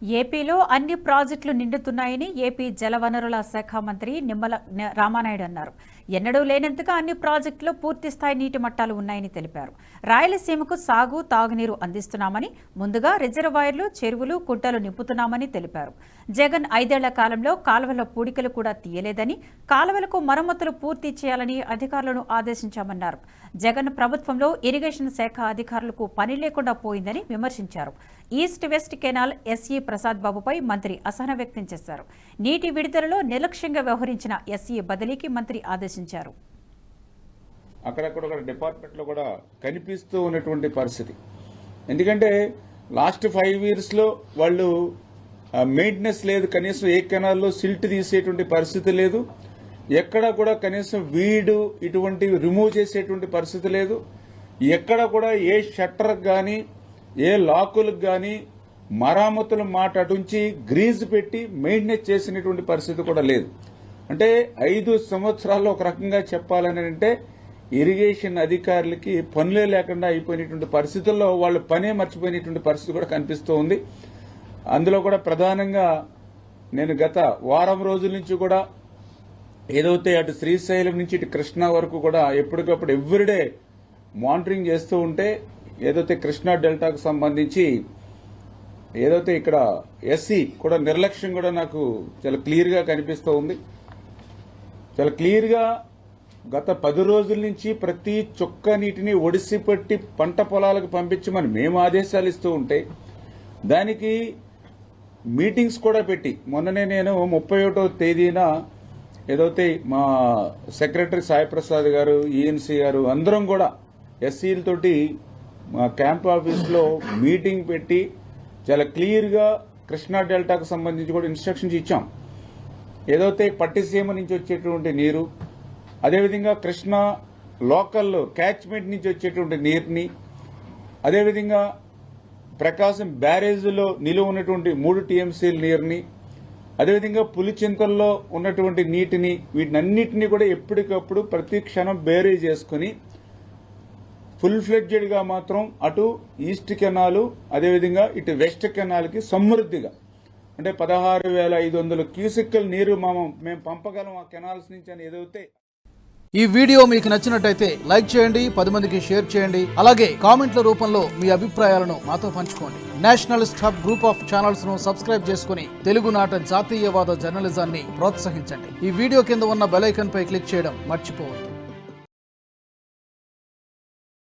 ఏపీలో అన్ని ప్రాజెక్టులు నిండుతున్నాయని ఏపీ జలవనరుల శాఖ మంత్రి నిమ్మల రామానాయుడు అన్నారు. ఎన్నడూ లేనంతగా అన్ని ప్రాజెక్టులు పూర్తిస్థాయి నీటి మట్టాలు ఉన్నాయని తెలిపారు. రాయలసీమకు సాగు, తాగునీరు అందిస్తున్నామని, ముందుగా రిజర్వాయర్లు, చెరువులు, కుంటలు నింపుతున్నామని తెలిపారు. జగన్ 5 ఏళ్ల కాలంలో కాలువల పూడికలు కూడా తీయలేదని, కాలువలకు మరమ్మతులు పూర్తి చేయాలని అధికారులను ఆదేశించామన్నారు. జగన్ ప్రభుత్వంలో ఇరిగేషన్ శాఖ అధికారులకు పని లేకుండా పోయిందని విమర్శించారు. East west canal SE Prasad బాబుపై మంత్రి అసహనం వ్యక్తం చేశారు. నీటి విడుదలలో నిర్లక్ష్యంగా వ్యవహరించిన ఎస్ఈ బదిలీకి మంత్రి ఆదేశించారు. అక్కడక్కడ డిపార్ట్మెంట్ లో కూడా కనిపిస్తూ ఉన్నటువంటి పరిస్థితి. ఎందుకంటే లాస్ట్ 5 years లో వాళ్ళు మెయింటెనెన్స్ లేదు, కనీసం ఏ కెనాల్లో సిల్ట్ తీసేటువంటి పరిస్థితి లేదు, ఎక్కడ కూడా కనీసం వీడు ఇటువంటివి రిమూవ్ చేసేటువంటి పరిస్థితి లేదు, ఎక్కడ కూడా ఏ షట్టర్ కానీ ఏ లాకులకు కానీ మరామతుల మాట అటుంచి గ్రీజ్ పెట్టి మెయింటెనెన్స్ చేసినటువంటి పరిస్థితి కూడా లేదు. అంటే 5 సంవత్సరాల్లో ఒక రకంగా చెప్పాలని అంటే ఇరిగేషన్ అధికారులకి పనులే లేకుండా అయిపోయినటువంటి పరిస్థితుల్లో వాళ్ళు పనే మర్చిపోయినటువంటి పరిస్థితి కూడా కనిపిస్తూ ఉంది. అందులో కూడా ప్రధానంగా నేను గత వారం రోజుల నుంచి కూడా ఏదైతే అటు శ్రీశైలం నుంచి ఇటు కృష్ణా వరకు కూడా ఎప్పటికప్పుడు ఎవ్రీడే మానిటరింగ్ చేస్తూ ఉంటే ఏదైతే కృష్ణా డెల్టాకు సంబంధించి ఏదైతే ఇక్కడ ఎస్సీ కూడా నిర్లక్ష్యం కూడా నాకు చాలా క్లియర్గా కనిపిస్తూ ఉంది. చాలా క్లియర్గా గత 10 రోజుల నుంచి ప్రతి చుక్క నీటిని ఒడిసి పట్టి పంట పొలాలకు పంపించమని మేము ఆదేశాలు ఇస్తూ ఉంటే దానికి మీటింగ్స్ కూడా పెట్టి మొన్ననే నేను 31వ తేదీన ఏదైతే మా సెక్రటరీ సాయిప్రసాద్ గారు, ఈఎన్సీ గారు అందరం కూడా ఎస్సీలతోటి మా క్యాంప్ ఆఫీస్లో మీటింగ్ పెట్టి చాలా క్లియర్గా కృష్ణా డెల్టాకు సంబంధించి కూడా ఇన్స్ట్రక్షన్స్ ఇచ్చాం. ఏదైతే పట్టిసీమ నుంచి వచ్చేటువంటి నీరు, అదేవిధంగా కృష్ణా లోకల్ క్యాచ్మెంట్ నుంచి వచ్చేటువంటి నీరుని, అదేవిధంగా ప్రకాశం బ్యారేజ్లో నిలువ ఉన్నటువంటి 3 TMCల నీరుని, అదేవిధంగా పులిచింతల్లో ఉన్నటువంటి నీటిని, వీటినన్నిటినీ కూడా ఎప్పటికప్పుడు ప్రతి క్షణం బేరీ చేసుకుని ఫుల్ ఫ్లెడ్జెడ్ గా మాత్రం అటు ఈస్ట్ కెనాల్ అదేవిధంగా ఇటు వెస్ట్ కెనాల్ కి సమృద్ధిగా అంటే 16,500 క్యూసెక్కుల నీరు మేము పంపగలం ఆ కెనాల్స్ నుంచి అని ఏదైతే. ఈ వీడియో మీకు నచ్చినట్టయితే లైక్ చేయండి, 10 మందికి షేర్ చేయండి, అలాగే కామెంట్ల రూపంలో మీ అభిప్రాయాలను మాతో పంచుకోండి. Nationalist hub group of channels ను సబ్స్క్రైబ్ చేసుకుని తెలుగునాట జాతీయవాద జర్నలిజాన్ని ప్రోత్సహించండి. ఈ వీడియో కింద ఉన్న బెల్ ఐకాన్ పై క్లిక్ చేయడం మర్చిపోవద్దు.